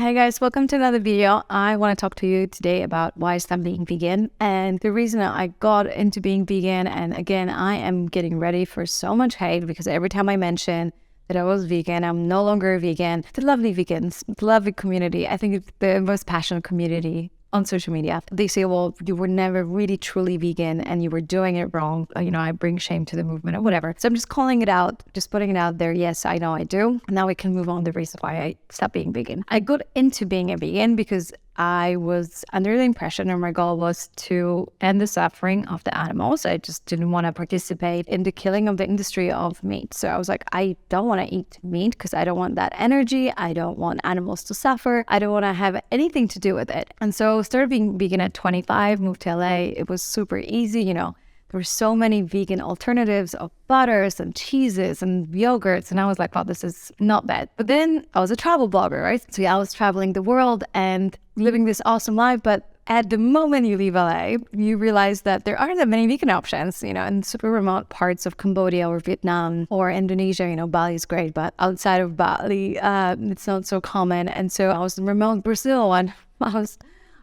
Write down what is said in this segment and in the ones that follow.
Hey guys, welcome to another video. I want to talk to you today about why I stopped being vegan and the reason I got into being vegan. And again, I am getting ready for so much hate because every time I mention that I was vegan, I'm no longer a vegan. The lovely vegans, the lovely community, I think it's the most passionate community on social media. They say, well, you were never really truly vegan and you were doing it wrong. I bring shame to the movement or whatever. So I'm just calling it out, just putting it out there. Yes, I know I do. Now we can move on to the reason why I stopped being vegan. I got into being a vegan because I was under the impression, or my goal was to end the suffering of the animals. I just didn't want to participate in the killing of the industry of meat. So I was like, I don't want to eat meat because I don't want that energy. I don't want animals to suffer. I don't want to have anything to do with it. And so I started being vegan at 25, moved to LA. It was super easy, There were so many vegan alternatives of butters and cheeses and yogurts. And I was like, wow, this is not bad. But then I was a travel blogger, right? So yeah, I was traveling the world and living this awesome life. But at the moment you leave LA, you realize that there aren't that many vegan options, in super remote parts of Cambodia or Vietnam or Indonesia. Bali is great, but outside of Bali, it's not so common. And so I was in remote Brazil and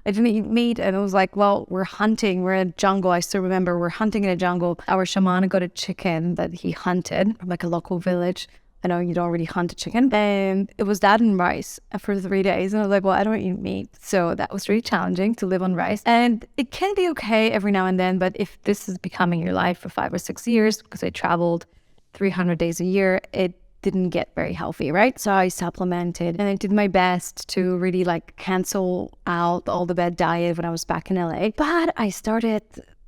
I didn't eat meat, and it was like, well, we're hunting. We're in a jungle. I still remember we're hunting in a jungle. Our shaman got a chicken that he hunted from like a local village. I know you don't really hunt a chicken. And it was that and rice for 3 days. And I was like, well, I don't eat meat. So that was really challenging to live on rice. And it can be okay every now and then. But if this is becoming your life for 5 or 6 years, because I traveled 300 days a year, it didn't get very healthy, right? So I supplemented and I did my best to really cancel out all the bad diet when I was back in LA. But I started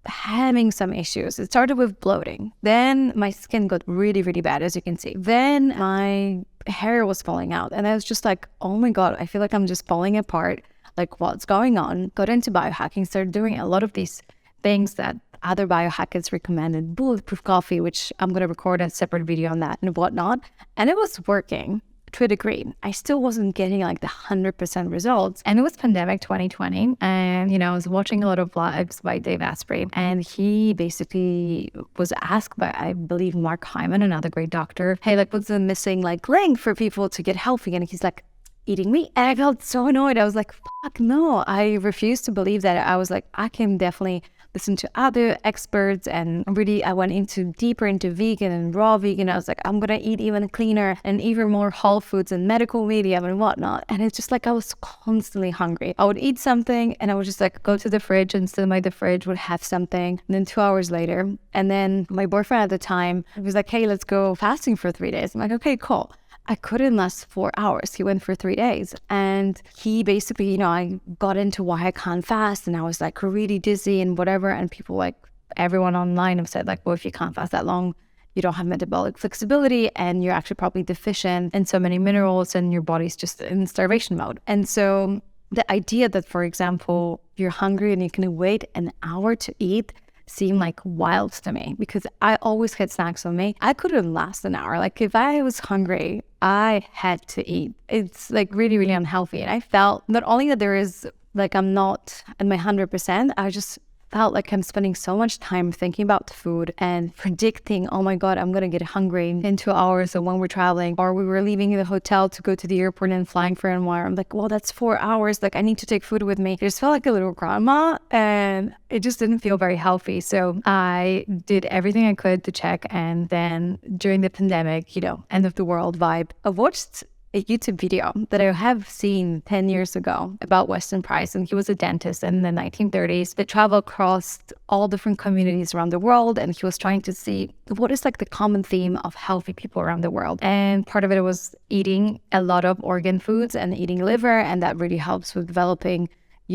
having some issues. It started with bloating. Then my skin got really, really bad, as you can see. Then my hair was falling out. And I was just like, oh my God, I feel like I'm just falling apart. Like, what's going on? Got into biohacking, started doing a lot of these things that other biohackers recommended, bulletproof coffee, which I'm going to record a separate video on that and whatnot. And it was working to a degree. I still wasn't getting the 100% results. And it was pandemic 2020. And, I was watching a lot of vlogs by Dave Asprey. And he basically was asked by, I believe, Mark Hyman, another great doctor, hey, what's the missing link for people to get healthy? And he's like, eating meat. And I felt so annoyed. I was like, fuck no. I refused to believe that. I was like, I can definitely listen to other experts, and really I went deeper into vegan and raw vegan. I was like, I'm gonna eat even cleaner and even more whole foods and medical media and whatnot. And it's just I was constantly hungry. I would eat something and I would just go to the fridge and still by the fridge would have something. And then 2 hours later, and then my boyfriend at the time was like, hey, let's go fasting for 3 days. I'm like, okay, cool. I couldn't last 4 hours. He went for 3 days. And he basically, I got into why I can't fast. And I was really dizzy and whatever. And people everyone online have said well, if you can't fast that long, you don't have metabolic flexibility and you're actually probably deficient in so many minerals and your body's just in starvation mode. And so the idea that, for example, you're hungry and you can wait an hour to eat seemed wild to me because I always had snacks on me. I couldn't last an hour. If I was hungry, I had to eat. It's really, really unhealthy. And I felt not only that there is I'm not at my 100%, I just felt like I'm spending so much time thinking about food and predicting, oh my God, I'm going to get hungry in 2 hours. Or when we're traveling, or we were leaving the hotel to go to the airport and flying for an hour. I'm like, well, that's 4 hours. I need to take food with me. I just felt like a little grandma and it just didn't feel very healthy. So I did everything I could to check. And then during the pandemic, end of the world vibe, I watched a YouTube video that I have seen 10 years ago about Weston Price. And he was a dentist in the 1930s that traveled across all different communities around the world. And he was trying to see what is the common theme of healthy people around the world. And part of it was eating a lot of organ foods and eating liver. And that really helps with developing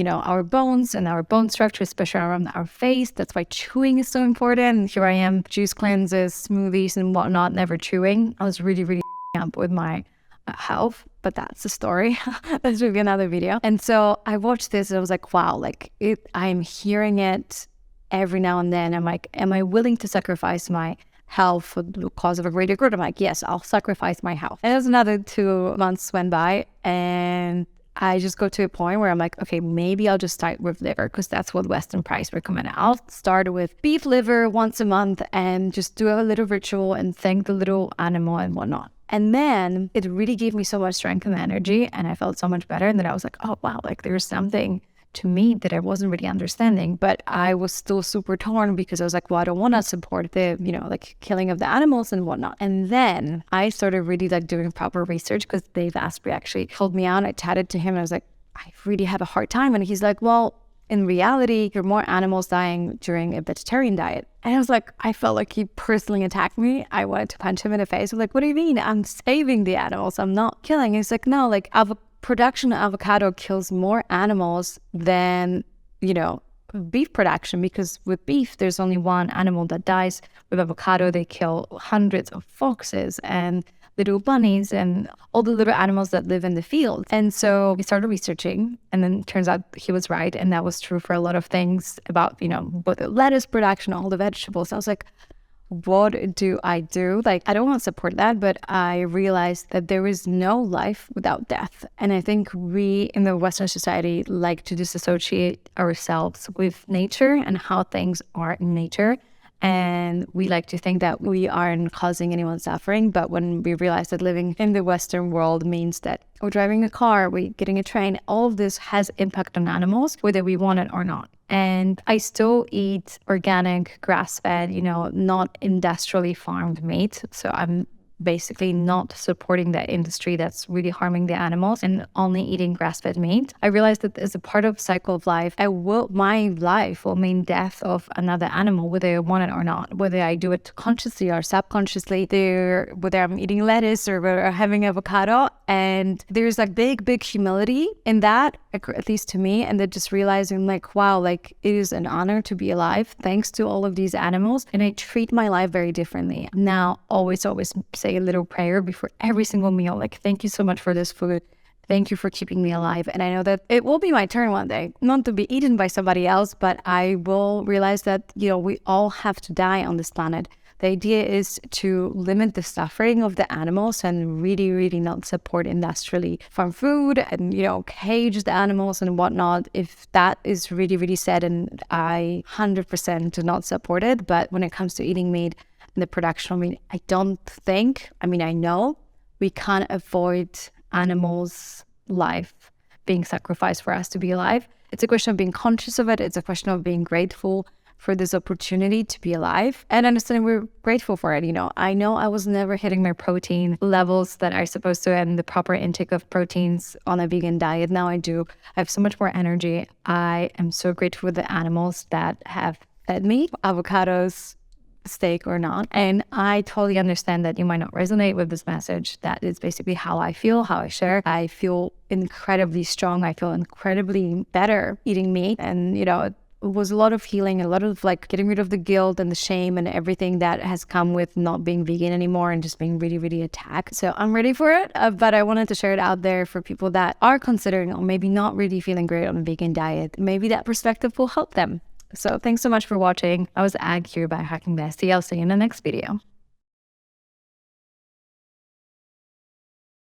our bones and our bone structure, especially around our face. That's why chewing is so important. And here I am, juice cleanses, smoothies and whatnot, never chewing. I was really, really up with my health, but that's the story. That's really another video. And so I watched this and I was like, wow, I'm hearing it every now and then. I'm like, am I willing to sacrifice my health for the cause of a greater good? I'm like, yes, I'll sacrifice my health. And there's another 2 months went by and I just go to a point where I'm like, okay, maybe I'll just start with liver because that's what Western Price recommend. I'll start with beef liver once a month and just do a little ritual and thank the little animal and whatnot. And then it really gave me so much strength and energy, and I felt so much better. And then I was like, oh, wow, like there's something to me that I wasn't really understanding, but I was still super torn because I was like, well, I don't want to support the, like killing of the animals and whatnot. And then I started really like doing proper research because Dave Asprey actually called me out. I chatted to him and I was like, I really have a hard time. And he's like, well, in reality, there are more animals dying during a vegetarian diet. And I was like, I felt like he personally attacked me. I wanted to punch him in the face. I was like, what do you mean? I'm saving the animals. I'm not killing. He's like, no, like production of avocado kills more animals than, beef production, because with beef, there's only one animal that dies. With avocado, they kill hundreds of foxes and little bunnies and all the little animals that live in the field. And so we started researching, and then it turns out he was right. And that was true for a lot of things about, both the lettuce production, all the vegetables. I was like, what do I do? Like, I don't want to support that, but I realized that there is no life without death. And I think we in the Western society like to disassociate ourselves with nature and how things are in nature. And we like to think that we aren't causing anyone suffering. But when we realize that living in the Western world means that we're driving a car, we're getting a train, all of this has impact on animals, whether we want it or not. And I still eat organic, grass-fed, not industrially farmed meat. So I'm basically not supporting that industry that's really harming the animals and only eating grass-fed meat. I realized that as a part of cycle of life, my life will mean death of another animal, whether I want it or not, whether I do it consciously or subconsciously, whether I'm eating lettuce or whether I'm having avocado. And there's like big humility in that, at least to me. And then just realizing like, wow, like it is an honor to be alive thanks to all of these animals. And I treat my life very differently. Now, always say a little prayer before every single meal. Like, thank you so much for this food. Thank you for keeping me alive. And I know that it will be my turn one day, not to be eaten by somebody else, but I will realize that, we all have to die on this planet. The idea is to limit the suffering of the animals and really not support industrially farmed food and, cage the animals and whatnot. If that is really sad, and I 100% do not support it. But when it comes to eating meat and the production of meat, I know we can't avoid animals' life being sacrificed for us to be alive. It's a question of being conscious of it. It's a question of being grateful for this opportunity to be alive and understanding we're grateful for it. I know I was never hitting my protein levels that I'm supposed to and the proper intake of proteins on a vegan diet. Now I do. I have so much more energy. I am so grateful for the animals that have fed me, avocados, steak or not. And I totally understand that you might not resonate with this message. That is basically how I feel, how I share. I feel incredibly strong. I feel incredibly better eating meat. And, it was a lot of healing, a lot of like getting rid of the guilt and the shame and everything that has come with not being vegan anymore and just being really attacked. So I'm ready for it, but I wanted to share it out there for people that are considering or maybe not really feeling great on a vegan diet. Maybe that perspective will help them. So thanks so much for watching. I was Aggie here by BioHacking Bestie. I'll see you in the next video.